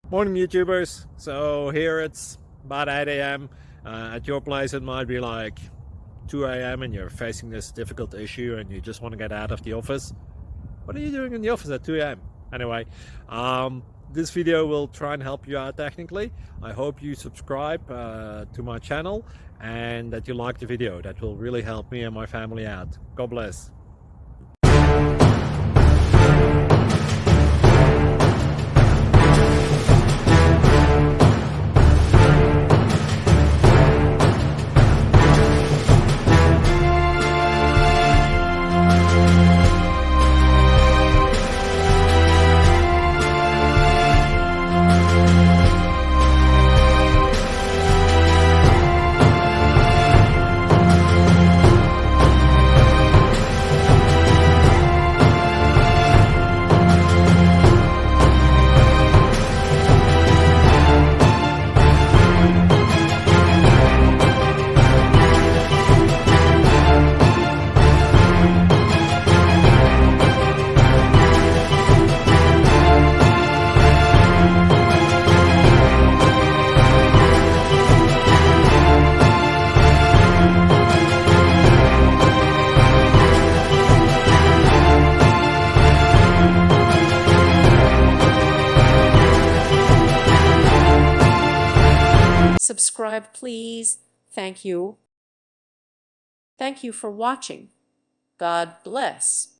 Morning, YouTubers. So here it's about 8 a.m. At your place, it might be like 2 a.m. and you're facing this difficult issue and you just want to get out of the office. What are you doing in the office at 2 a.m.? Anyway, this video will try and help you out technically. I hope you subscribe to my channel and that you like the video. That will really help me and my family out. God bless. Subscribe, please. Thank you. Thank you for watching. God bless.